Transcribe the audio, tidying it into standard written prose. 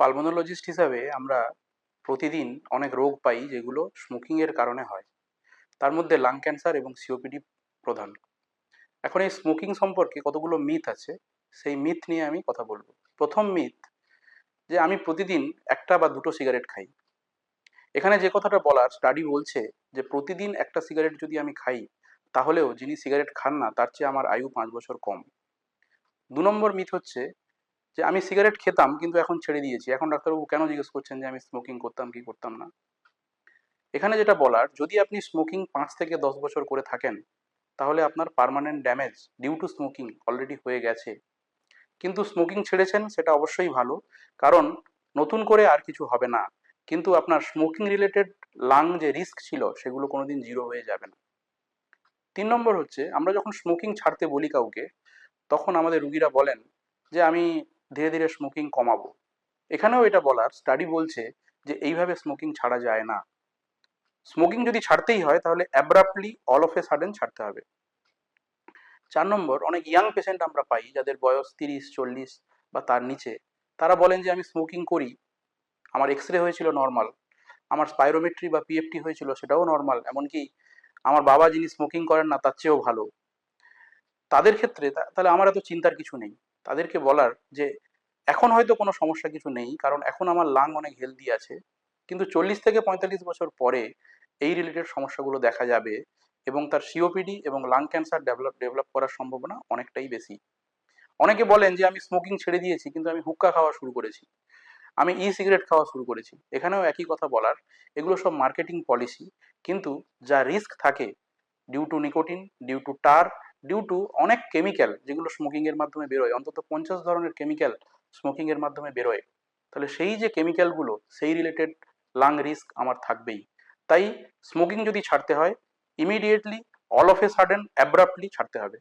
Pulmonologist হিসাবে আমরা প্রতিদিন অনেক রোগ পাই যেগুলো স্মোকিং এর কারণে হয়। তার মধ্যে লাং ক্যান্সার এবং সিওপিডি প্রধান। এখন এই স্মোকিং সম্পর্কে কতগুলো মিথ আছে, সেই মিথ নিয়ে আমি কথা বলবো। প্রথম মিথ, যে আমি প্রতিদিন একটা বা দুটো সিগারেট খাই। এখানে যে কথাটা বলার, স্টাডি বলছে যে প্রতিদিন একটা সিগারেট যদি আমি খাই, তাহলেও যিনি সিগারেট খান না তার চেয়ে আমার আয়ু 5 বছর কম। 2 নম্বর মিথ হচ্ছে যে আমি সিগারেট খেতাম কিন্তু এখন ছেড়ে দিয়েছি, এখন ডাক্তারবাবু কেন জিজ্ঞেস করছেন যে আমি স্মোকিং করতাম কি করতাম না। এখানে যেটা বলার, যদি আপনি স্মোকিং 5 থেকে 10 বছর করে থাকেন, তাহলে আপনার permanent damage due to smoking already হয়ে গেছে। কিন্তু স্মোকিং ছেড়েছেন সেটা অবশ্যই ভালো, কারণ নতুন করে আর কিছু হবে না। কিন্তু আপনার স্মোকিং রিলেটেড লাং যে রিস্ক ছিল সেগুলো কোনোদিন জিরো হয়ে যাবে না। 3 নম্বর হচ্ছে, আমরা যখন স্মোকিং ছাড়তে বলি কাউকে, তখন আমাদের রুগীরা বলেন যে আমি ধীরে ধীরে স্মোকিং কমাবো। এখানেও এটা বলার, স্টাডি বলছে যে এইভাবে স্মোকিং ছাড়া যায় না। স্মোকিং যদি ছাড়তেই হয় তাহলে abruptly all of a sudden ছাড়তে হবে। 4 নম্বর, অনেক ইয়াং পেশেন্ট আমরা পাই যাদের বয়স 30, 40 বা তার নিচে। তারা বলেন যে আমি স্মোকিং করি, আমার এক্স রে হয়েছিল নর্মাল, আমার স্পাইরোমেট্রি বা পিএফটি হয়েছিল সেটাও নর্মাল, এমনকি আমার বাবা যিনি স্মোকিং করেন না তার চেয়েও ভালো। তাদের ক্ষেত্রে তাহলে আমার এত চিন্তার কিছু নেই। তাদেরকে বলার যে এখন হয়তো কোনো সমস্যা কিছু নেই, কারণ এখন আমার লাং অনেক হেলদি আছে, কিন্তু 40 থেকে 45 বছর পরে এই রিলেটেড সমস্যাগুলো দেখা যাবে এবং তার সিওপিডি এবং লাং ক্যান্সার ডেভেলপ করার সম্ভাবনা অনেকটাই বেশি। অনেকে বলেন যে আমি স্মোকিং ছেড়ে দিয়েছি কিন্তু আমি হুক্কা খাওয়া শুরু করেছি, আমি ই সিগারেট খাওয়া শুরু করেছি। এখানেও একই কথা বলার, এগুলো সব মার্কেটিং পলিসি। কিন্তু যা রিস্ক থাকে due to nicotine, due to tar, due to অনেক কেমিক্যাল যেগুলো স্মোকিং এর মাধ্যমে বেরোয়, অন্তত 50 ধরনের কেমিক্যাল স্মোকিং এর মাধ্যমে বেরোয়, তাহলে সেই যে কেমিক্যালগুলো সেই রিলেটেড লাং রিস্ক আমার থাকবেই। তাই স্মোকিং যদি ছাড়তে হয়, immediately all of a sudden abruptly ছাড়তে হবে।